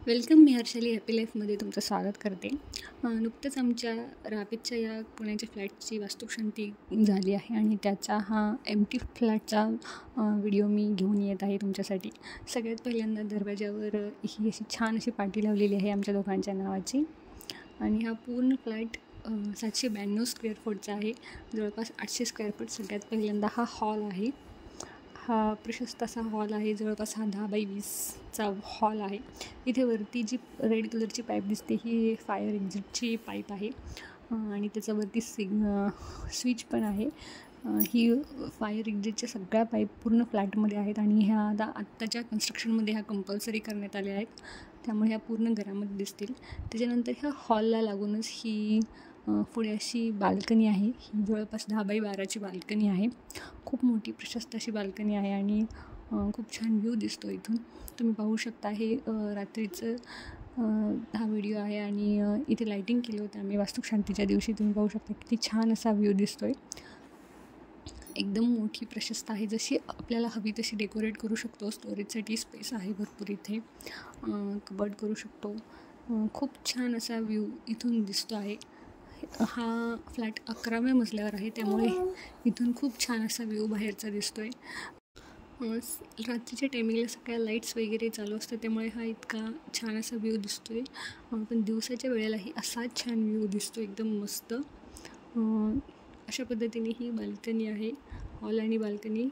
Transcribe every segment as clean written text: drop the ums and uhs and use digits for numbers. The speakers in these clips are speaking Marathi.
वेलकम. मी हर्षाली हॅपी लाईफमध्ये तुमचं स्वागत करते. नुकतंच आमच्या रावेतच्या या पुण्याच्या फ्लॅटची वास्तुशांती झाली आहे आणि त्याचा हा एम्प्टी फ्लॅटचा व्हिडिओ मी घेऊन येत आहे तुमच्यासाठी. सगळ्यात पहिल्यांदा दरवाजावर ही अशी छान अशी पाटी लावलेली आहे आमच्या दोघांच्या नावाची. आणि हा पूर्ण फ्लॅट 792 स्क्वेअर फूटचा आहे, जवळपास 800 स्क्वेअर फूट. सगळ्यात पहिल्यांदा हा हॉल आहे. हा प्रशस्त असा हॉल आहे, जवळपास हा 10x20चा हॉल आहे. इथे वरती जी रेड कलरची पाईप दिसते ही फायर एक्झिटची पाईप आहे आणि त्याच्यावरती स्विच पण आहे. ही फायर एक्झिटच्या सगळ्या पाईप पूर्ण फ्लॅटमध्ये आहेत आणि ह्या आत्ताच्या कन्स्ट्रक्शनमध्ये ह्या कंपल्सरी करण्यात आल्या आहेत, त्यामुळे ह्या पूर्ण घरामध्ये दिसतील. त्याच्यानंतर ह्या हॉलला लागूनच ही पुढे अशी बाल्कनी आहे. ही जवळपास 10x12ची बाल्कनी आहे. खूप मोठी प्रशस्त अशी बाल्कनी आहे आणि खूप छान व्ह्यू दिसतो इथून. तुम्ही पाहू शकता. हे रात्रीचं हा व्हिडिओ आहे आणि इथे लाईटिंग केलं होतं आम्ही वास्तुशांतीच्या दिवशी. तुम्ही पाहू शकता किती छान असा व्ह्यू दिसतो आहे. एकदम मोठी प्रशस्त आहे, जशी आपल्याला हवी तशी डेकोरेट करू शकतो. स्टोरेजसाठी स्पेस आहे भरपूर इथे, कबर्ड करू शकतो. खूप छान असा व्ह्यू इथून दिसतो आहे. हा फ्लॅट 11व्या मजल्यावर आहे, त्यामुळे इथून खूप छान असा व्ह्यू बाहेरचा दिसतो आहे. रात्रीच्या टायमिंगला सगळ्या लाईट्स वगैरे चालू असतात, त्यामुळे हा इतका छान असा व्ह्यू दिसतो आहे. पण दिवसाच्या वेळेलाही असाच छान व्ह्यू दिसतो, एकदम मस्त. अशा पद्धतीने ही बाल्कनी आहे, हॉल आणि बाल्कनी.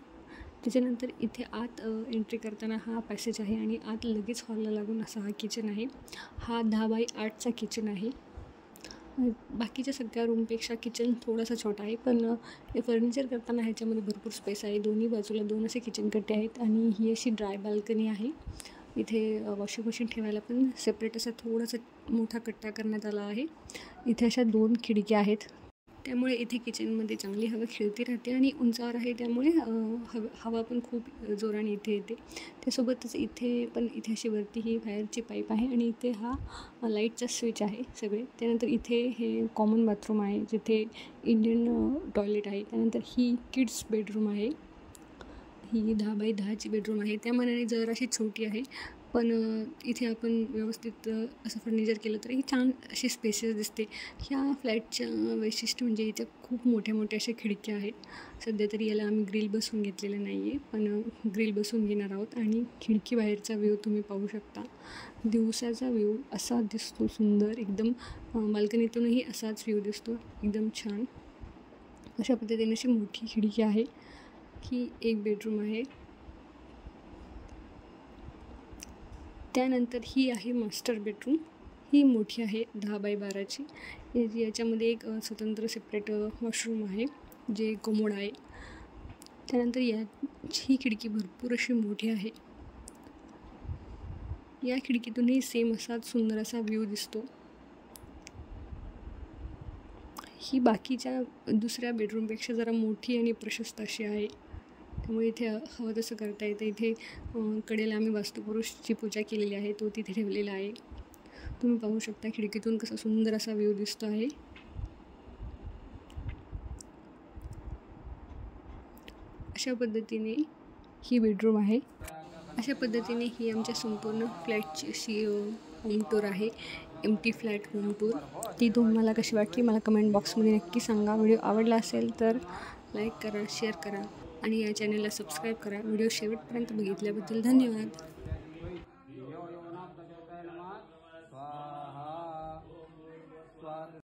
त्याच्यानंतर इथे आत एंट्री करताना हा पॅसेज आहे आणि आत लगेच हॉलला लागून असा हा किचन आहे. हा 10x8चा किचन आहे. बाकीच्या सगळ्या रूमपेक्षा किचन थोडासा छोटा आहे, पण फर्निचर करताना ह्याच्यामध्ये भरपूर स्पेस आहे. दोन्ही बाजूला 2 असे किचन कट्टे आहेत आणि ही अशी ड्राय बाल्कनी आहे. इथे वॉशिंग मशीन ठेवायला पण सेपरेट असा थोडासा मोठा कट्टा करण्यात आला आहे. इथे अशा 2 खिडक्या आहेत, त्यामुळे इथे किचनमध्ये चांगली हवा खेळती राहते आणि उंचावर आहे, त्यामुळे हवा पण खूप जोराने इथे येते. त्यासोबतच इथे अशी वरती ही फायरची पाईप आहे आणि इथे हा लाईटचा स्विच आहे सगळे. त्यानंतर इथे हे कॉमन बाथरूम आहे, जिथे इंडियन टॉयलेट आहे. त्यानंतर ही किड्स बेडरूम आहे. ही 10x10ची बेडरूम आहे, त्या मानाने जराशी छोटी आहे, पण इथे आपण व्यवस्थित असं फर्निचर केलं तर ही छान अशी स्पेसेस दिसते. ह्या फ्लॅटच्या वैशिष्ट्य म्हणजे इथे खूप मोठ्या मोठ्या अशा खिडक्या आहेत. सध्या तरी याला आम्ही ग्रिल बसवून घेतलेलं नाही आहे, पण ग्रिल बसवून घेणार आहोत. आणि खिडकी बाहेरचा व्ह्यू तुम्ही पाहू शकता. दिवसाचा व्ह्यू असा दिसतो सुंदर एकदम. बाल्कनीतूनही असाच व्ह्यू दिसतो, एकदम छान. अशा पद्धतीने अशी मोठी खिडकी आहे. ही एक बेडरूम आहे. त्यानंतर ही आहे मास्टर बेडरूम. ही मोठी आहे 10x12ची. याच्यामध्ये एक स्वतंत्र सेपरेट वॉशरूम आहे, जे कोमोड आहे. त्यानंतर ही खिडकी भरपूर अशी मोठी आहे. या खिडकीतूनही सेम असाच सुंदर असा व्ह्यू दिसतो. ही बाकीच्या दुसऱ्या बेडरूमपेक्षा जरा मोठी आणि प्रशस्त अशी आहे, त्यामुळे इथे हवं तसं करता येतं. इथे कडेला आम्ही वास्तुपुरुषची पूजा केलेली आहे, तो तिथे ठेवलेला आहे. तुम्ही पाहू शकता खिडकीतून कसा सुंदर असा व्ह्यू दिसतो आहे. अशा पद्धतीने ही बेडरूम आहे. अशा पद्धतीने ही आमच्या संपूर्ण फ्लॅटची अशी होम टूर आहे, एम्प्टी फ्लॅट होम टूर. ती तुम्हाला कशी वाटली मला कमेंट बॉक्समध्ये नक्की सांगा. व्हिडिओ आवडला असेल तर लाईक करा, शेअर करा आणि या चॅनलला सबस्क्राईब करा. व्हिडिओ शेवटपर्यंत बघितल्याबद्दल धन्यवाद.